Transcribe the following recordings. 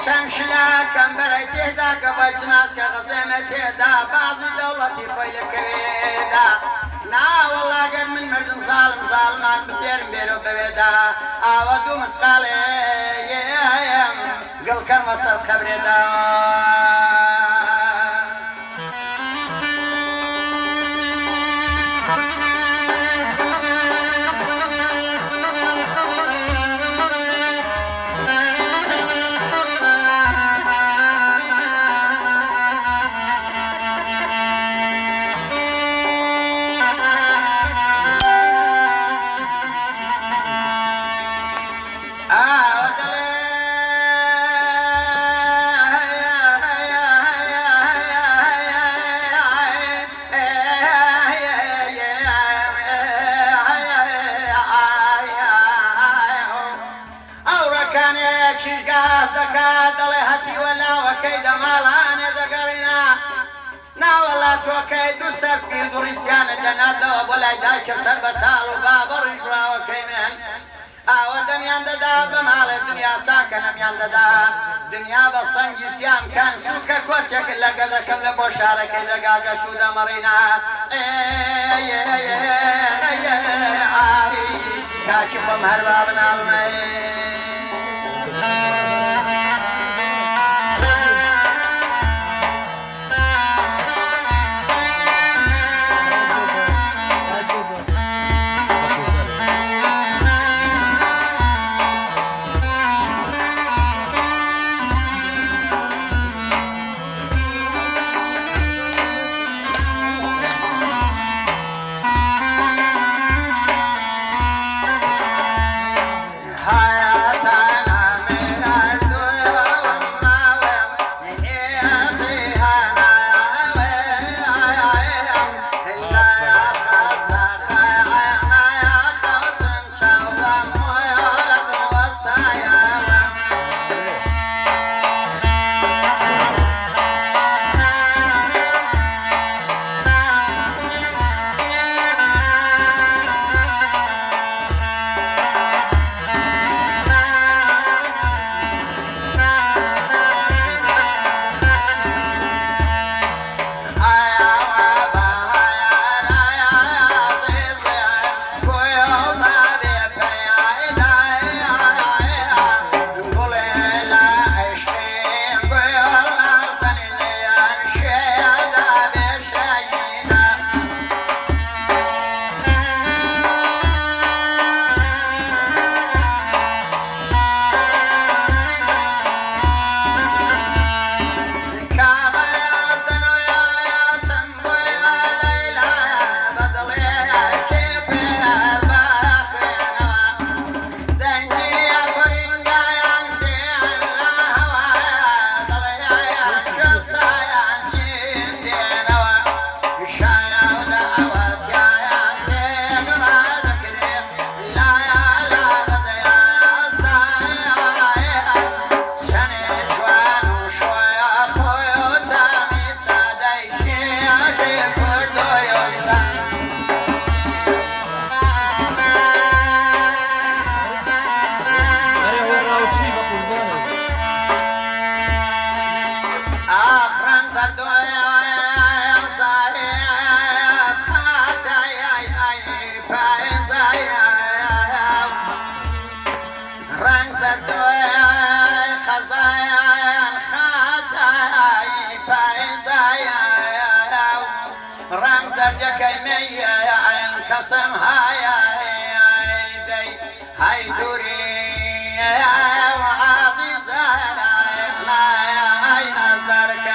شمشلا كمبري تهدا قبش ناس كغزمة تهدا بعض دولتي خويل كويدا نا والله قد من مردم ظالم ظالمان بديرم بيرو بويدا آودو مسخالي قل كان وصل خبري دا وكيد السفيد رزقان دنادو بولاي داك سربتال وباب الرجلا وكيمن ودم ينددا بمال الدنيا ساكن ينددا دنيا بصنج سيام كان سوكا كوشك لقد كم لبوشارك لقاق شودا مرينا كاشف مهربابنا المين قسم هاي هاي دوري وعزيز هاي نظرك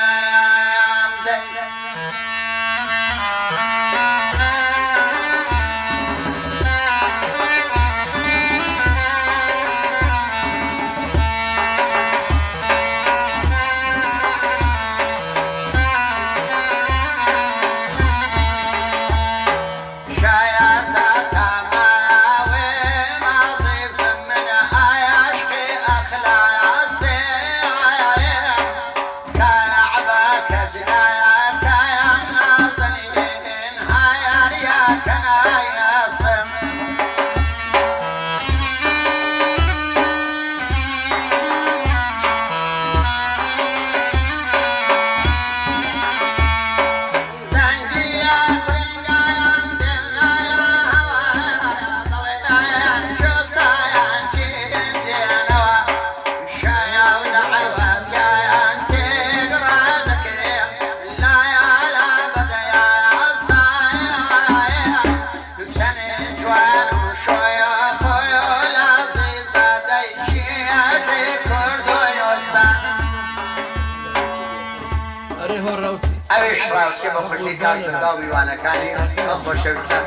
ڕاوچێ بە خۆشی کاکسەزا و میوانەکانی ئەو خۆشەویستە.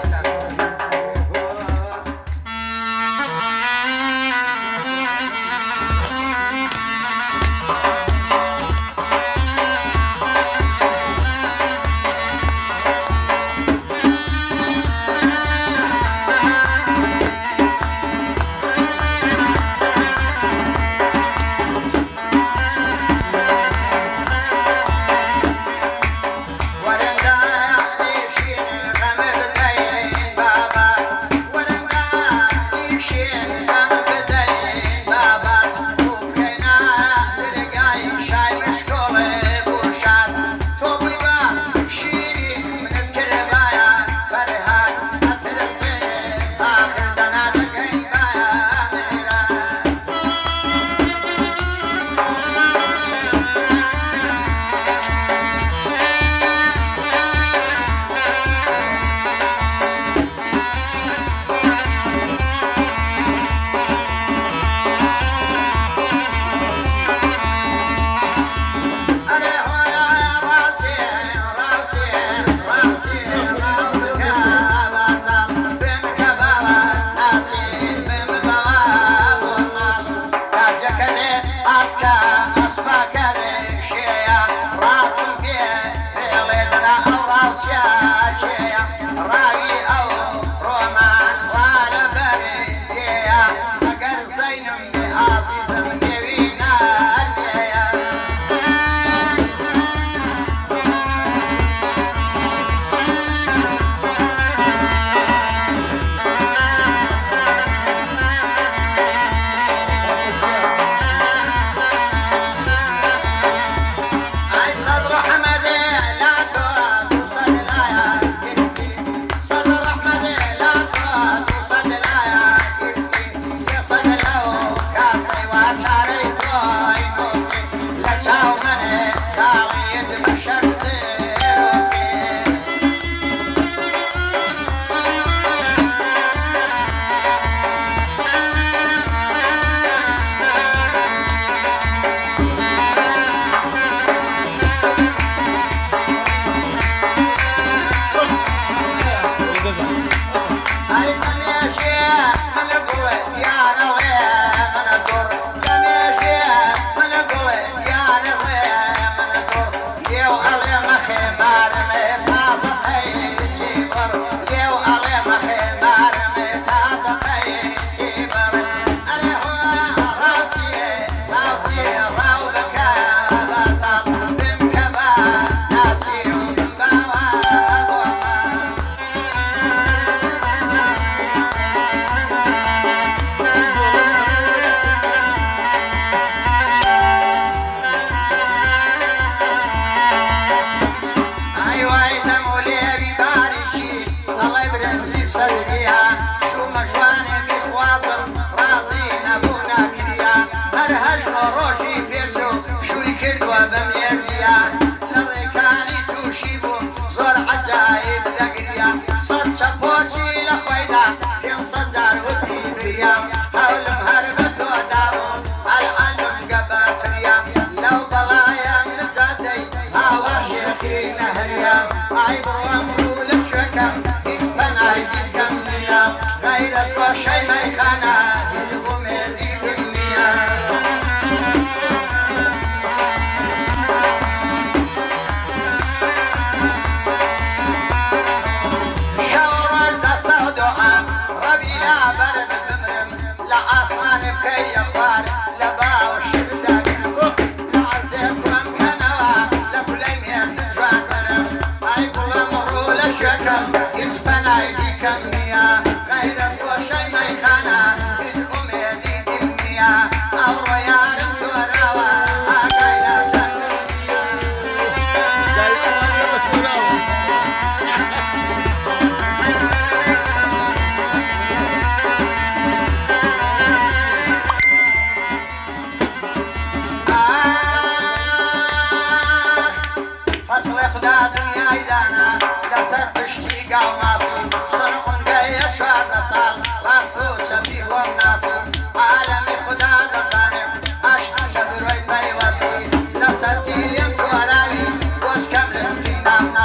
Nam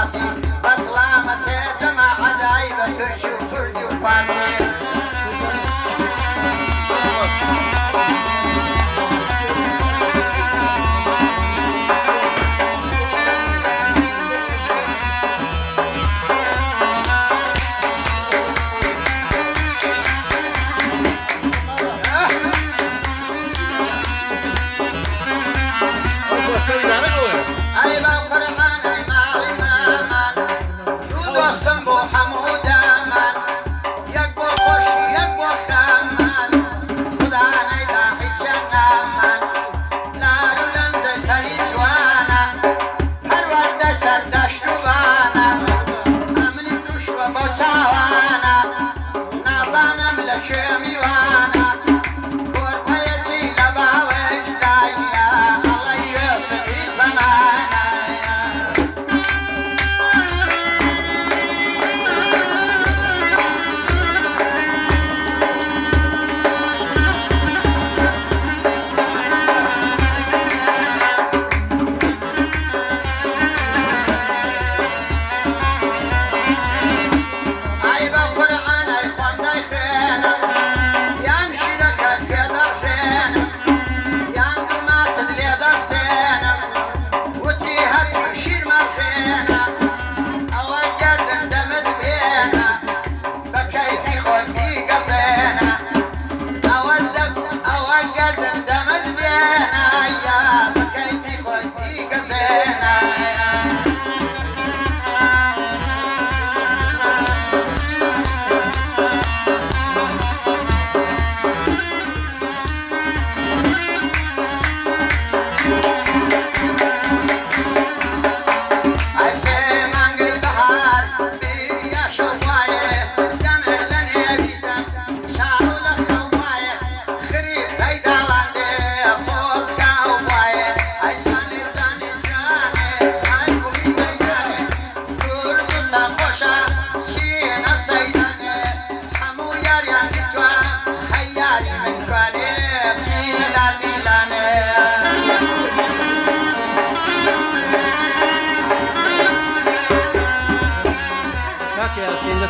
چاوانە نازانم لە کوێ میوانە گۆرپەیەکی لە باوێش داینە ئەڵەی یۆسفی زەمانە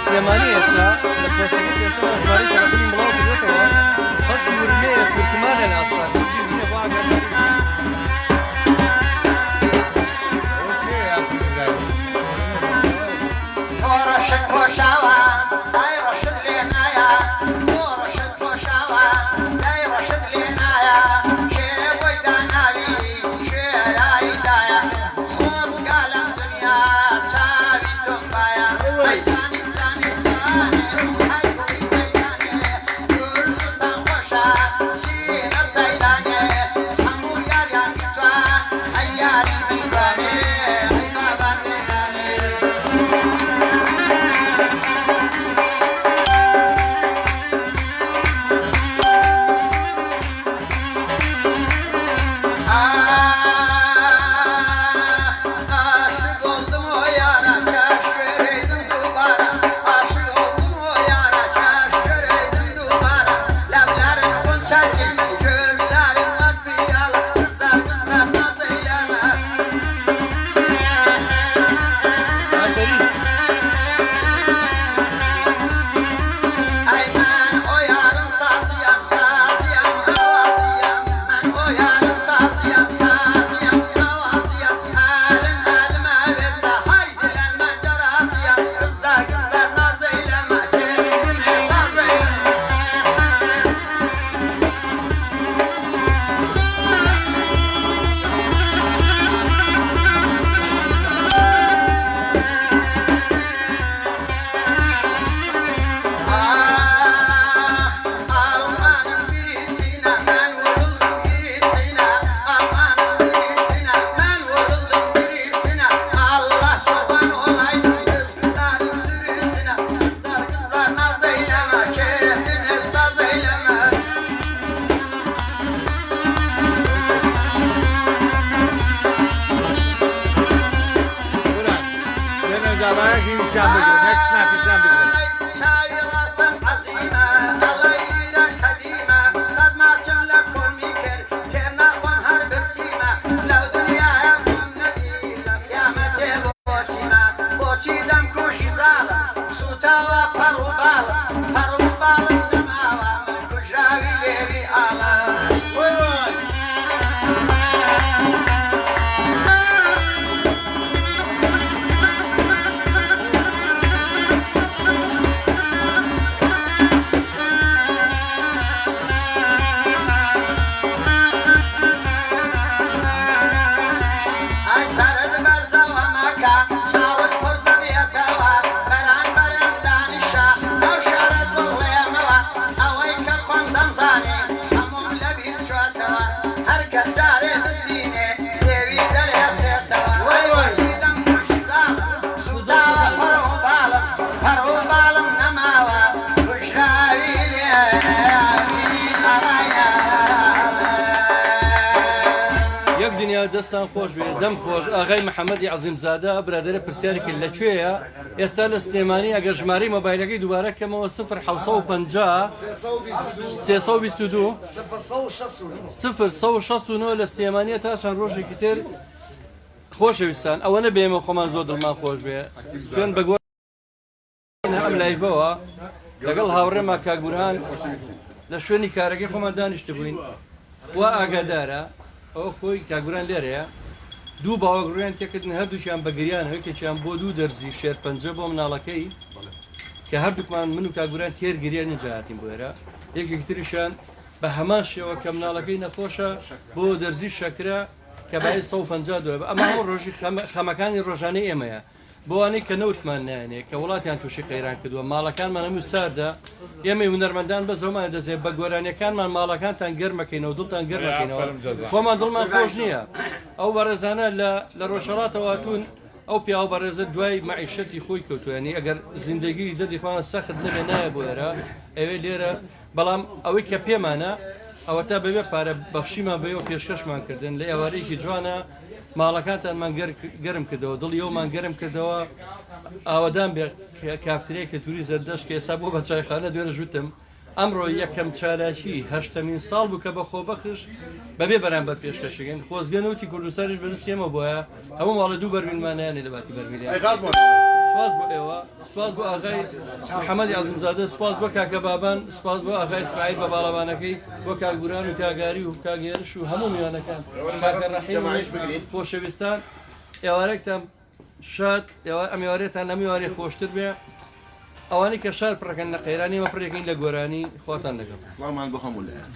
سلێمانی ئێستا لە پۆستەکەی ئێستا ئەزماری تەلەفۆنی بڵاو کردوێتەوە خەڵکی ورمەیە تورکمانە لە ئاسمان هیچی بینە بۆ ئاگاداری تۆ ڕەشت پۆشاوە دای ڕەشت لێ نایە تۆ ڕەشت پۆشاوە دای ڕەشت لێ نایە کێ بۆی داناوی شێرایی دایە خۆزگا لەم دنیا چاوی تۆم بایە دەستان خۆش بێ دەم خۆش ئاغای محەممەدی عەزیمزادە برادرە پرسیارێکی لەکوێیە ئێستا لە سلێمانی ئەگەر ژمارەی مۆبایلەکەی دووبارە کەمەوە 0 322 0 لە سلێمانیە تا چەند ڕۆژێکی تر خۆشەویستان ئەوە نەبێمە خۆمان زۆر دڵمان خۆش بێ سوێن بە ئەم لایڤەوە لەگەڵ هاوڕێما کاک بورهان لە شوێنی کارەکەی خۆمان دانیشتە بووین وا ئاگادارە ئەو خۆی کاگوران لێرەیە دوو باوەگڕیان تێکردن هەردووشیان بە گریان هەوێکێکیان بۆ دوو دەرزی شێر پەنجە بۆ مناڵەکەی کە هەردووکمان من و کاگوران تێر گریان نجاهاتین بۆ ئێرە یەکێک تریشان بە هەمان شێوە کە مناڵەکەی نەخۆشە بۆ دەرزی شەکرە کە بای 150 دۆلار ئەمە هەموو ڕۆژی خەمەکانی ڕۆژانەی ئێمەیە بۆوانەی کە نەوتمان نایێنێ کە وڵاتیان تووشی قەیران کردووە ماڵەکانمان هەموو ساردا ئێمە هونەرمەندان بە زەمان دەزێت بە گۆرانیەکانمان ماڵەکانتان گەرمەکەینەوە دڵتان گەرمەکەینەوە خۆمان دڵمان خۆش نییە ئەو بەڕێزانە لە ڕۆژهەڵاتەوە هاتوون ئەو پیاوە بەڕێزە دوای مەعیشەتی خۆی کەوتوێنی ئەگەر زیندگی دەدیخواان سەخت نەبێ نایە بۆ ئێرە ئەوێ لێرە بەڵام ئەوەی کە پێمانە ئەوە تا بەبێ پارە بەخشیمان بەوە پێشکەشمان کردن لە ئێوارەیەکی جوانە ماڵەکانتانمان گەرم کردەوە دڵی ئەومان گەرم کردەوە ئاوەدان بێ کافترەیە کە تووری زەردەشت کە ئێستا بۆ بە چایخانە دوێرە ژوتم ئەمڕۆ یەکەم چالاکی 8مین ساڵ بوو کە بە خۆبەخش بەبێ بەرامبەر پێشکەشەکەین خۆزگەنەوتی کوردستانیش بەرسێمە بۆیە هەموو ماڵە دوو بەرمیلمانیانی لە باتی بەرمیلیان سواز بۆ ئێوە سواز بۆ ئاغای محەممەدی عەزیمزادە سواز بۆ کاکە بابان سواز بۆ ئاغای ئیسماعیل بە باڵەوانەکەی بۆ کاگوران و کاگاری و کاگێرش و هەموو میوانەکان کاکە ڕەحیم خۆشەویستان ئێوارێکتان شاد ئەم ئێوارێتان لە میوارێ خۆشتر بێ ئەوانی کە شار پڕەکەن لە قەیرانی مە پڕێکین لە گۆرانی خواتان لەگەڵ سڵامان بۆ هەموو لایەک